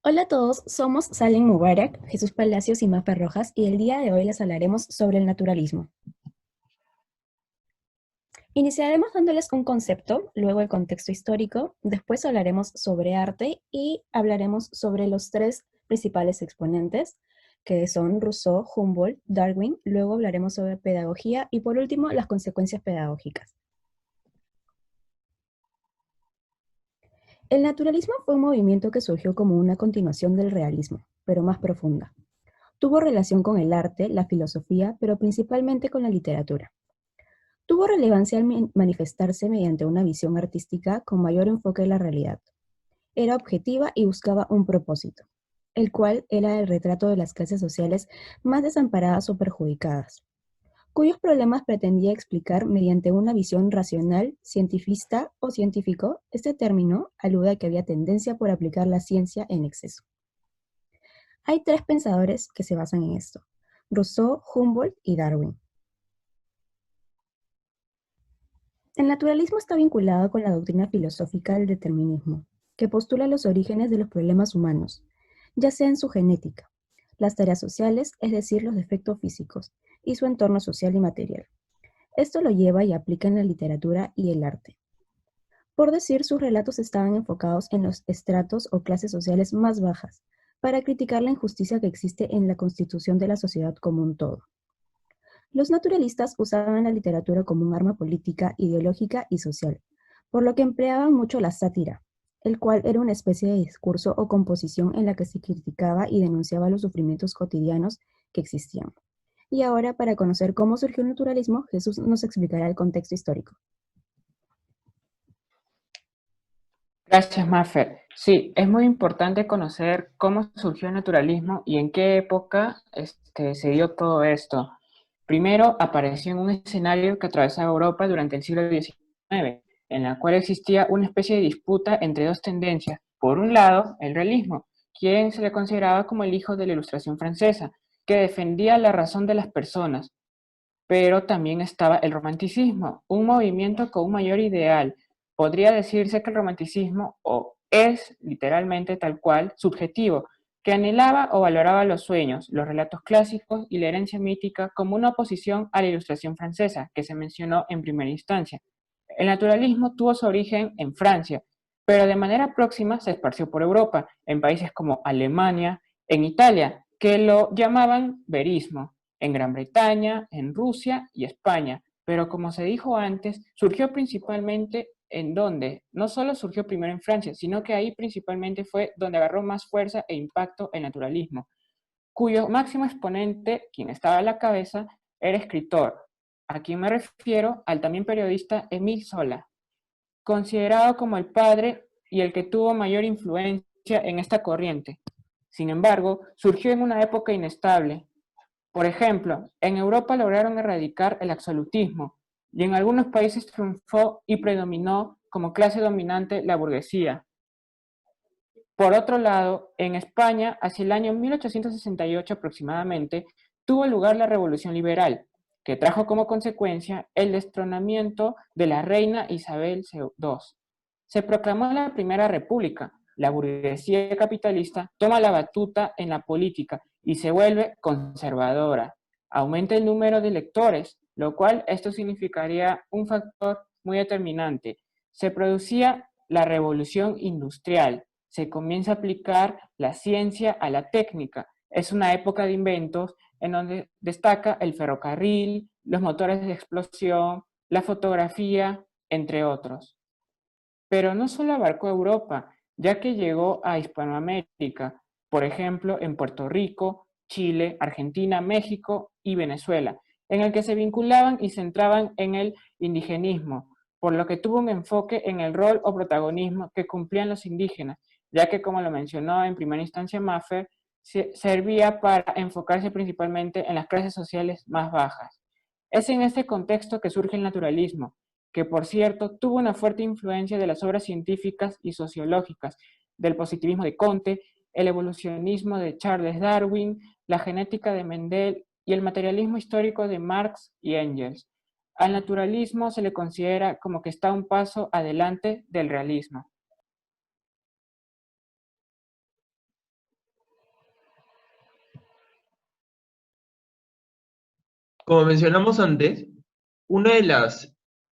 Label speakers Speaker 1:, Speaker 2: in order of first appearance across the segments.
Speaker 1: Hola a todos, somos Salem Mubarak, Jesús Palacios y Mafer Rojas y el día de hoy les hablaremos sobre el naturalismo. Iniciaremos dándoles un concepto, luego el contexto histórico, después hablaremos sobre arte y hablaremos sobre los tres principales exponentes, que son Rousseau, Humboldt, Darwin, luego hablaremos sobre pedagogía y por último las consecuencias pedagógicas. El naturalismo fue un movimiento que surgió como una continuación del realismo, pero más profunda. Tuvo relación con el arte, la filosofía, pero principalmente con la literatura. Tuvo relevancia al manifestarse mediante una visión artística con mayor enfoque en la realidad. Era objetiva y buscaba un propósito, el cual era el retrato de las clases sociales más desamparadas o perjudicadas, cuyos problemas pretendía explicar mediante una visión racional, cientifista o científico. Este término alude a que había tendencia por aplicar la ciencia en exceso. Hay tres pensadores que se basan en esto: Rousseau, Humboldt y Darwin. El naturalismo está vinculado con la doctrina filosófica del determinismo, que postula los orígenes de los problemas humanos, ya sea en su genética, las tareas sociales, es decir, los defectos físicos, y su entorno social y material. Esto lo lleva y aplica en la literatura y el arte. Por decir, sus relatos estaban enfocados en los estratos o clases sociales más bajas, para criticar la injusticia que existe en la constitución de la sociedad como un todo. Los naturalistas usaban la literatura como un arma política, ideológica y social, por lo que empleaban mucho la sátira, el cual era una especie de discurso o composición en la que se criticaba y denunciaba los sufrimientos cotidianos que existían. Y ahora, para conocer cómo surgió el naturalismo, Jesús nos explicará el contexto histórico.
Speaker 2: Gracias, Maffer. Sí, es muy importante conocer cómo surgió el naturalismo y en qué época se dio todo esto. Primero, apareció en un escenario que atravesaba Europa durante el siglo XIX, en la cual existía una especie de disputa entre dos tendencias. Por un lado, el realismo, quien se le consideraba como el hijo de la Ilustración francesa, que defendía la razón de las personas, pero también estaba el romanticismo, un movimiento con un mayor ideal. Podría decirse que el romanticismo o es literalmente tal cual subjetivo, que anhelaba o valoraba los sueños, los relatos clásicos y la herencia mítica como una oposición a la Ilustración francesa, que se mencionó en primera instancia. El naturalismo tuvo su origen en Francia, pero de manera próxima se esparció por Europa, en países como Alemania, en Italia, que lo llamaban verismo, en Gran Bretaña, en Rusia y España, pero como se dijo antes, surgió principalmente en donde no solo surgió primero en Francia, sino que ahí principalmente fue donde agarró más fuerza e impacto el naturalismo, cuyo máximo exponente, quien estaba a la cabeza, era escritor, a quien me refiero al también periodista Émile Zola, considerado como el padre y el que tuvo mayor influencia en esta corriente. Sin embargo, surgió en una época inestable. Por ejemplo, en Europa lograron erradicar el absolutismo y en algunos países triunfó y predominó como clase dominante la burguesía. Por otro lado, en España, hacia el año 1868 aproximadamente, tuvo lugar la Revolución Liberal, que trajo como consecuencia el destronamiento de la reina Isabel II. Se proclamó la Primera República. La burguesía capitalista toma la batuta en la política y se vuelve conservadora. Aumenta el número de electores, lo cual esto significaría un factor muy determinante. Se producía la revolución industrial, se comienza a aplicar la ciencia a la técnica. Es una época de inventos en donde destaca el ferrocarril, los motores de explosión, la fotografía, entre otros. Pero no solo abarcó Europa, ya que llegó a Hispanoamérica, por ejemplo, en Puerto Rico, Chile, Argentina, México y Venezuela, en el que se vinculaban y centraban en el indigenismo, por lo que tuvo un enfoque en el rol o protagonismo que cumplían los indígenas, ya que, como lo mencionó en primera instancia Maffer, servía para enfocarse principalmente en las clases sociales más bajas. Es en este contexto que surge el naturalismo, que por cierto tuvo una fuerte influencia de las obras científicas y sociológicas, del positivismo de Comte, el evolucionismo de Charles Darwin, la genética de Mendel y el materialismo histórico de Marx y Engels. Al naturalismo se le considera como que está un paso adelante del realismo.
Speaker 3: Como mencionamos antes, una de las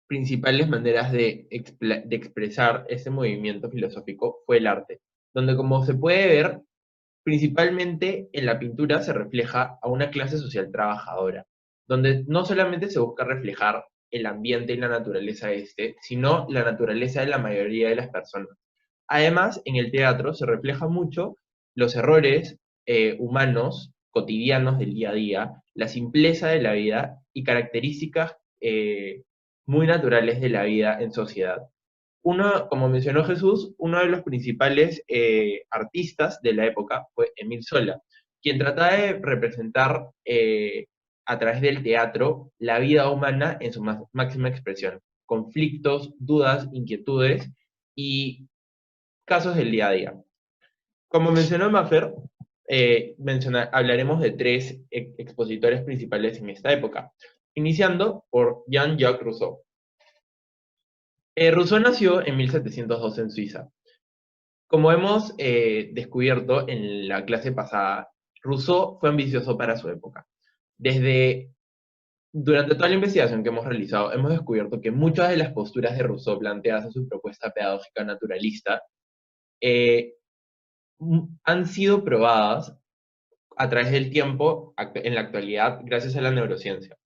Speaker 3: principales maneras de expresar ese movimiento filosófico fue el arte, donde como se puede ver, principalmente en la pintura se refleja a una clase social trabajadora, donde no solamente se busca reflejar el ambiente y la naturaleza de este, sino la naturaleza de la mayoría de las personas. Además, en el teatro se refleja mucho los errores humanos cotidianos del día a día, la simpleza de la vida y características muy naturales de la vida en sociedad. Uno, como mencionó Jesús, uno de los principales artistas de la época fue Emil Zola, quien trataba de representar a través del teatro la vida humana en su máxima expresión, conflictos, dudas, inquietudes y casos del día a día. Como mencionó Maffer, hablaremos de tres expositores principales en esta época, iniciando por Jean-Jacques Rousseau. Rousseau nació en 1702 en Suiza. Como hemos descubierto en la clase pasada, Rousseau fue ambicioso para su época. Durante toda la investigación que hemos realizado, hemos descubierto que muchas de las posturas de Rousseau planteadas en su propuesta pedagógica naturalista eh, han sido probadas a través del tiempo en la actualidad gracias a la neurociencia.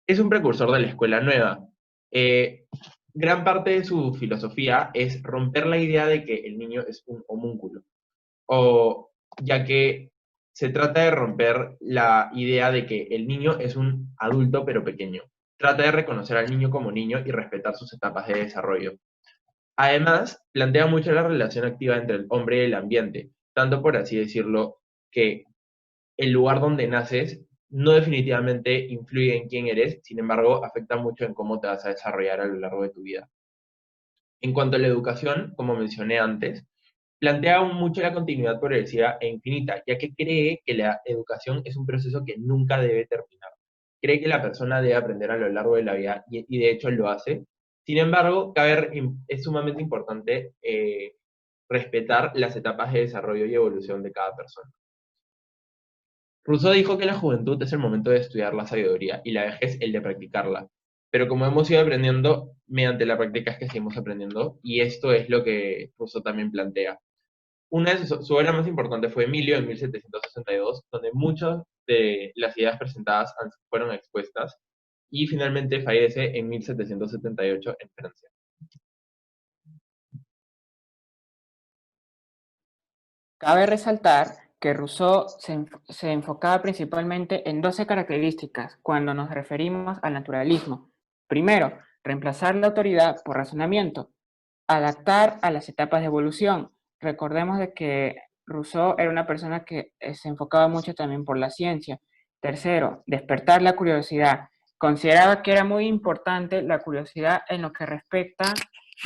Speaker 3: Es un precursor de la escuela nueva. Gran parte de su filosofía es romper la idea de que el niño es un homúnculo, o ya que se trata de romper la idea de que el niño es un adulto pero pequeño. Trata de reconocer al niño como niño y respetar sus etapas de desarrollo. Además, plantea mucho la relación activa entre el hombre y el ambiente, tanto por así decirlo, que el lugar donde naces no definitivamente influye en quién eres, sin embargo, afecta mucho en cómo te vas a desarrollar a lo largo de tu vida. En cuanto a la educación, como mencioné antes, plantea mucho la continuidad progresiva e infinita, ya que cree que la educación es un proceso que nunca debe terminar. Cree que la persona debe aprender a lo largo de la vida y de hecho lo hace. Sin embargo, es sumamente importante respetar las etapas de desarrollo y evolución de cada persona. Rousseau dijo que la juventud es el momento de estudiar la sabiduría y la vejez el de practicarla. Pero como hemos ido aprendiendo, mediante la práctica es que seguimos aprendiendo, y esto es lo que Rousseau también plantea. Una de su obra más importante fue Emilio en 1762, donde muchas de las ideas presentadas fueron expuestas, y finalmente fallece en 1778 en Francia.
Speaker 2: Cabe resaltar que Rousseau se enfocaba principalmente en 12 características cuando nos referimos al naturalismo. Primero, reemplazar la autoridad por razonamiento, adaptar a las etapas de evolución. Recordemos de que Rousseau era una persona que se enfocaba mucho también por la ciencia. Tercero, despertar la curiosidad. Consideraba que era muy importante la curiosidad en lo que respecta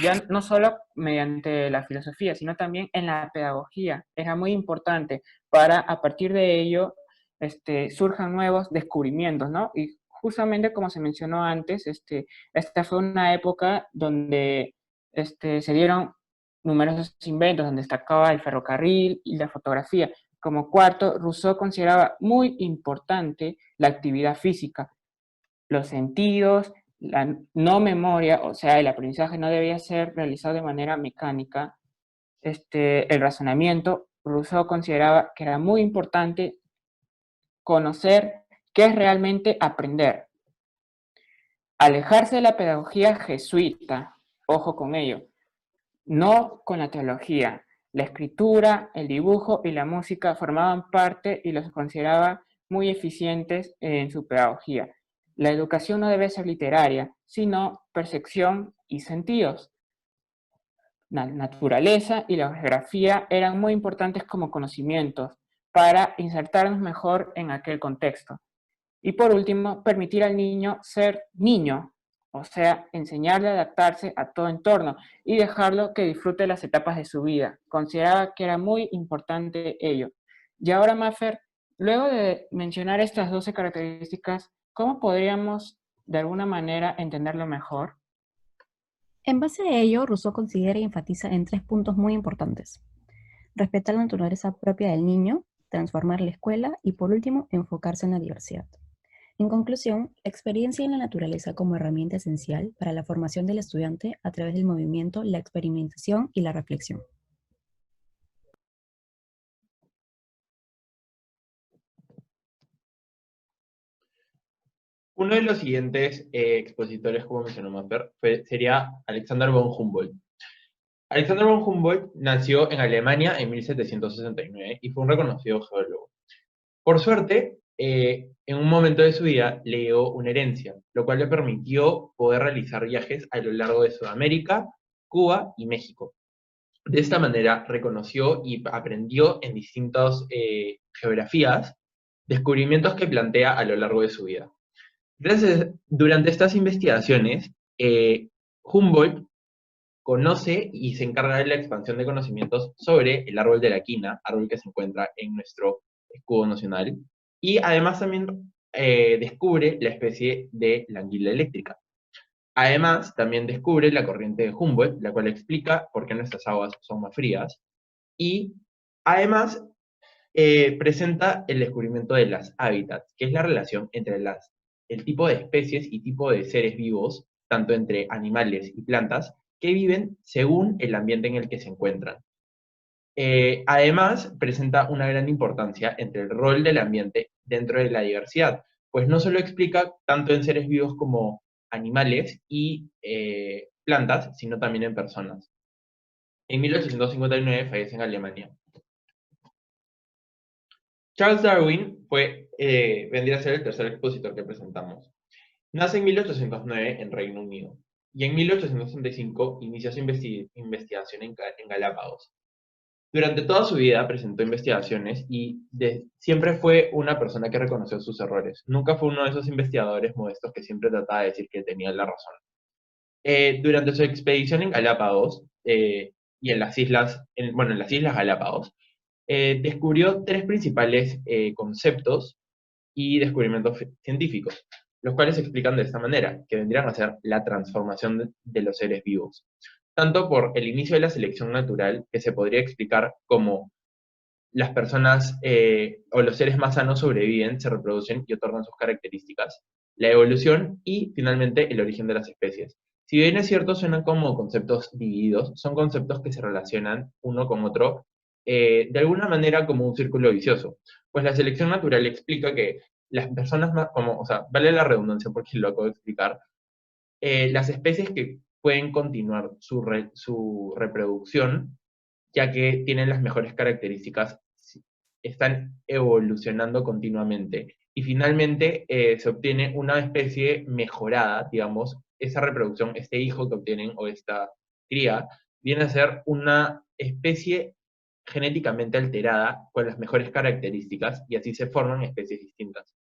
Speaker 2: ya no solo mediante la filosofía, sino también en la pedagogía. Era muy importante para a partir de ello surjan nuevos descubrimientos, ¿no? Y justamente como se mencionó antes, esta fue una época donde se dieron numerosos inventos, donde destacaba el ferrocarril y la fotografía. Como cuarto, Rousseau consideraba muy importante la actividad física, los sentidos, la no memoria, o sea, el aprendizaje no debía ser realizado de manera mecánica. El razonamiento, Rousseau consideraba que era muy importante conocer qué es realmente aprender. Alejarse de la pedagogía jesuita, ojo con ello, no con la teología. La escritura, el dibujo y la música formaban parte y los consideraba muy eficientes en su pedagogía. La educación no debe ser literaria, sino percepción y sentidos. La naturaleza y la geografía eran muy importantes como conocimientos para insertarnos mejor en aquel contexto. Y por último, permitir al niño ser niño, o sea, enseñarle a adaptarse a todo entorno y dejarlo que disfrute las etapas de su vida. Consideraba que era muy importante ello. Y ahora, Maffer, luego de mencionar estas 12 características, ¿cómo podríamos de alguna manera entenderlo mejor?
Speaker 1: En base a ello, Rousseau considera y enfatiza en tres puntos muy importantes: respetar la naturaleza propia del niño, transformar la escuela y, por último, enfocarse en la diversidad. En conclusión, la experiencia en la naturaleza como herramienta esencial para la formación del estudiante a través del movimiento, la experimentación y la reflexión.
Speaker 3: Uno de los siguientes expositores, como mencionó Maffer, sería Alexander von Humboldt. Alexander von Humboldt nació en Alemania en 1769 y fue un reconocido geólogo. Por suerte, en un momento de su vida le dio una herencia, lo cual le permitió poder realizar viajes a lo largo de Sudamérica, Cuba y México. De esta manera reconoció y aprendió en distintas geografías descubrimientos que plantea a lo largo de su vida. Durante estas investigaciones, Humboldt conoce y se encarga de la expansión de conocimientos sobre el árbol de la quina, árbol que se encuentra en nuestro escudo nacional, y además también descubre la especie de la anguila eléctrica. Además, también descubre la corriente de Humboldt, la cual explica por qué nuestras aguas son más frías, y además presenta el descubrimiento de las hábitats, que es la relación entre el tipo de especies y tipo de seres vivos, tanto entre animales y plantas, que viven según el ambiente en el que se encuentran. Además, presenta una gran importancia entre el rol del ambiente dentro de la diversidad, pues no solo explica tanto en seres vivos como animales y plantas, sino también en personas. En 1859 fallece en Alemania. Charles Darwin vendría a ser el tercer expositor que presentamos. Nace en 1809 en Reino Unido y en 1865 inicia su investigación en Galápagos. Durante toda su vida presentó investigaciones y siempre fue una persona que reconoció sus errores. Nunca fue uno de esos investigadores modestos que siempre trataba de decir que tenía la razón. Durante su expedición en Galápagos y en las islas Galápagos, descubrió tres principales conceptos y descubrimientos científicos, los cuales se explican de esta manera, que vendrían a ser la transformación de los seres vivos, tanto por el inicio de la selección natural, que se podría explicar como las personas o los seres más sanos sobreviven, se reproducen y otorgan sus características, la evolución y finalmente el origen de las especies. Si bien es cierto, suenan como conceptos divididos, son conceptos que se relacionan uno con otro de alguna manera como un círculo vicioso. Pues la selección natural explica que las personas más, o sea, vale la redundancia porque lo acabo de explicar, las especies que pueden continuar su reproducción, ya que tienen las mejores características, están evolucionando continuamente. Y finalmente se obtiene una especie mejorada, digamos, esa reproducción, este hijo que obtienen o esta cría, viene a ser una especie genéticamente alterada con las mejores características y así se forman especies distintas.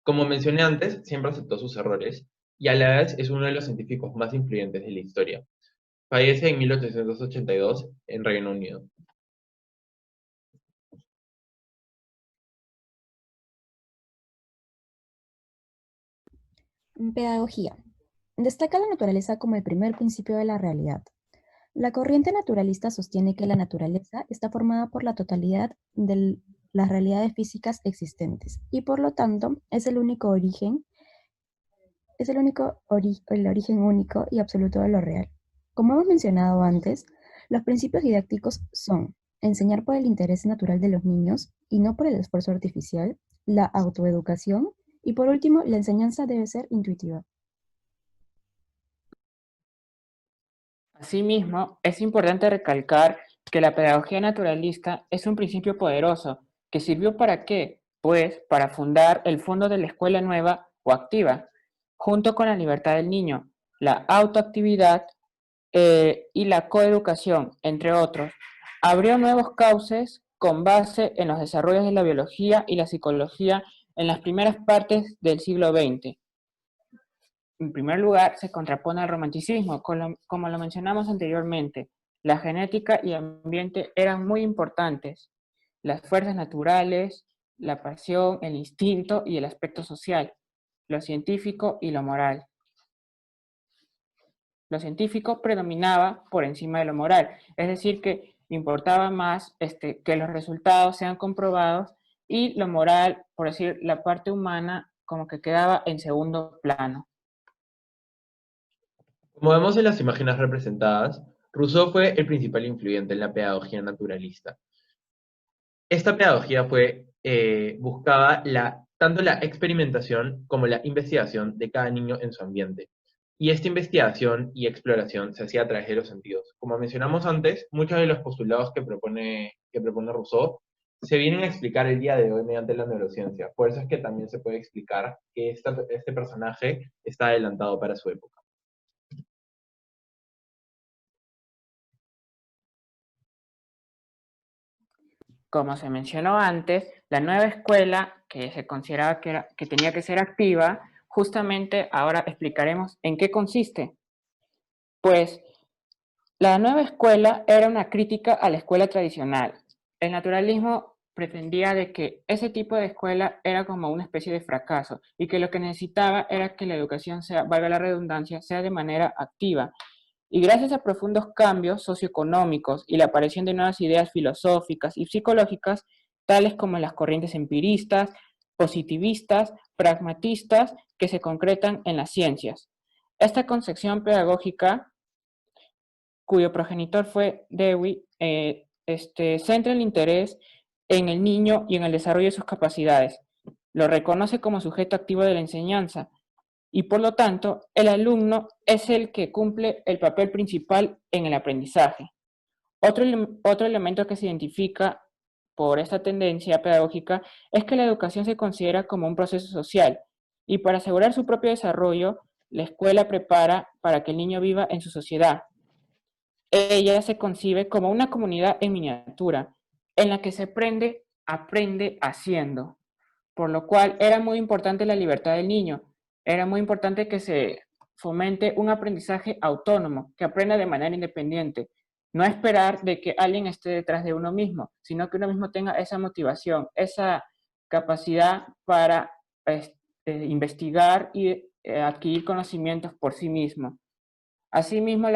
Speaker 3: Como mencioné antes, siempre aceptó sus errores y a la vez es uno de los científicos más influyentes de la historia. Fallece en 1882 en Reino Unido.
Speaker 1: Pedagogía. Destaca la naturaleza como el primer principio de la realidad. La corriente naturalista sostiene que la naturaleza está formada por la totalidad de las realidades físicas existentes y por lo tanto es el origen único y absoluto de lo real. Como hemos mencionado antes, los principios didácticos son enseñar por el interés natural de los niños y no por el esfuerzo artificial, la autoeducación y por último, la enseñanza debe ser intuitiva.
Speaker 2: Asimismo, es importante recalcar que la pedagogía naturalista es un principio poderoso que sirvió ¿para qué? Pues para fundar el Fondo de la Escuela Nueva o Activa, junto con la libertad del niño, la autoactividad y la coeducación, entre otros. Abrió nuevos cauces con base en los desarrollos de la biología y la psicología en las primeras partes del siglo XX. En primer lugar, se contrapone al romanticismo, como lo mencionamos anteriormente. La genética y el ambiente eran muy importantes. Las fuerzas naturales, la pasión, el instinto y el aspecto social, lo científico y lo moral. Lo científico predominaba por encima de lo moral, es decir, que importaba más que los resultados sean comprobados y lo moral, por decir, la parte humana, como que quedaba en segundo plano.
Speaker 3: Como vemos en las imágenes representadas, Rousseau fue el principal influyente en la pedagogía naturalista. Esta pedagogía buscaba tanto la experimentación como la investigación de cada niño en su ambiente. Y esta investigación y exploración se hacía a través de los sentidos. Como mencionamos antes, muchos de los postulados que propone Rousseau se vienen a explicar el día de hoy mediante la neurociencia. Por eso es que también se puede explicar que este personaje está adelantado para su época.
Speaker 2: Como se mencionó antes, la nueva escuela, que se consideraba que tenía que ser activa, justamente ahora explicaremos en qué consiste. Pues la nueva escuela era una crítica a la escuela tradicional. El naturalismo pretendía de que ese tipo de escuela era como una especie de fracaso y que lo que necesitaba era que la educación sea, valga la redundancia, sea de manera activa. Y gracias a profundos cambios socioeconómicos y la aparición de nuevas ideas filosóficas y psicológicas, tales como las corrientes empiristas, positivistas, pragmatistas, que se concretan en las ciencias. Esta concepción pedagógica, cuyo progenitor fue Dewey, centra el interés en el niño y en el desarrollo de sus capacidades. Lo reconoce como sujeto activo de la enseñanza y por lo tanto el alumno es el que cumple el papel principal en el aprendizaje. Otro elemento que se identifica por esta tendencia pedagógica es que la educación se considera como un proceso social y para asegurar su propio desarrollo, la escuela prepara para que el niño viva en su sociedad. Ella se concibe como una comunidad en miniatura, en la que se aprende haciendo, por lo cual era muy importante la libertad del niño, era muy importante que se fomente un aprendizaje autónomo, que aprenda de manera independiente, no esperar de que alguien esté detrás de uno mismo, sino que uno mismo tenga esa motivación, esa capacidad para investigar y adquirir conocimientos por sí mismo. Asimismo,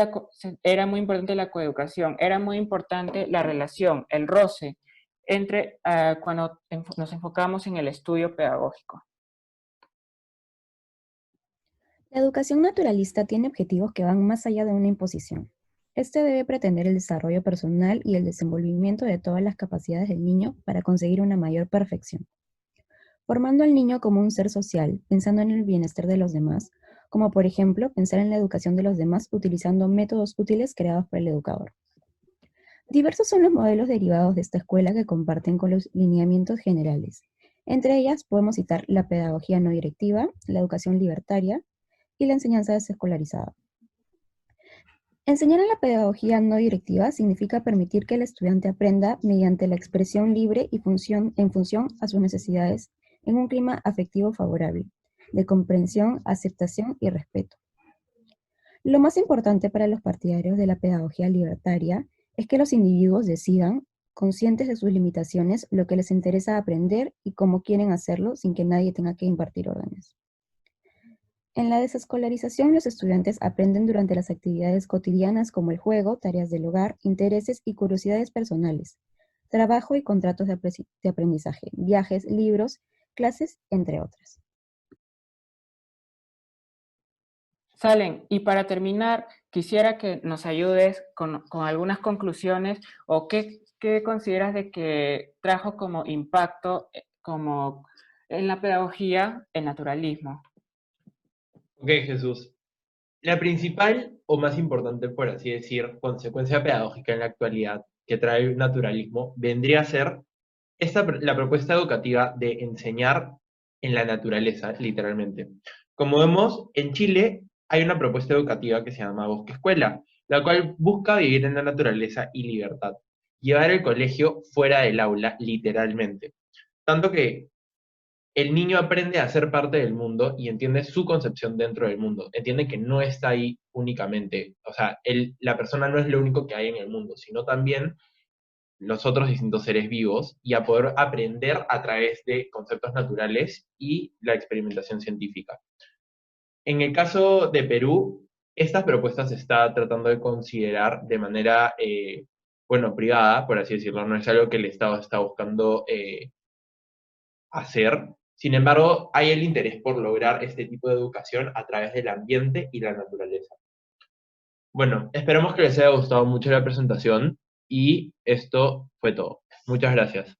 Speaker 2: era muy importante la coeducación, era muy importante la relación, el roce, entre cuando nos enfocamos en el estudio pedagógico.
Speaker 1: La educación naturalista tiene objetivos que van más allá de una imposición. Este debe pretender el desarrollo personal y el desenvolvimiento de todas las capacidades del niño para conseguir una mayor perfección, formando al niño como un ser social, pensando en el bienestar de los demás, como por ejemplo pensar en la educación de los demás utilizando métodos útiles creados por el educador. Diversos son los modelos derivados de esta escuela que comparten con los lineamientos generales. Entre ellas podemos citar la pedagogía no directiva, la educación libertaria y la enseñanza desescolarizada. Enseñar en la pedagogía no directiva significa permitir que el estudiante aprenda mediante la expresión libre y en función a sus necesidades en un clima afectivo favorable, de comprensión, aceptación y respeto. Lo más importante para los partidarios de la pedagogía libertaria es que los individuos decidan, conscientes de sus limitaciones, lo que les interesa aprender y cómo quieren hacerlo sin que nadie tenga que impartir órdenes. En la desescolarización, los estudiantes aprenden durante las actividades cotidianas como el juego, tareas del hogar, intereses y curiosidades personales, trabajo y contratos de aprendizaje, viajes, libros, clases, entre otras.
Speaker 2: Salen, y para terminar, quisiera que nos ayudes con algunas conclusiones o qué consideras de que trajo como impacto como en la pedagogía el naturalismo.
Speaker 3: Ok, Jesús. La principal o más importante, por así decir, consecuencia pedagógica en la actualidad que trae el naturalismo vendría a ser la propuesta educativa de enseñar en la naturaleza, literalmente. Como vemos, en Chile hay una propuesta educativa que se llama Bosque Escuela, la cual busca vivir en la naturaleza y libertad, llevar el colegio fuera del aula, literalmente. Tanto que el niño aprende a ser parte del mundo y entiende su concepción dentro del mundo. Entiende que no está ahí únicamente. O sea, la persona no es lo único que hay en el mundo, sino también los otros distintos seres vivos y a poder aprender a través de conceptos naturales y la experimentación científica. En el caso de Perú, estas propuestas se está tratando de considerar de manera, privada, por así decirlo. No es algo que el Estado está buscando hacer, Sin embargo, hay el interés por lograr este tipo de educación a través del ambiente y la naturaleza. Bueno, esperamos que les haya gustado mucho la presentación y esto fue todo. Muchas gracias.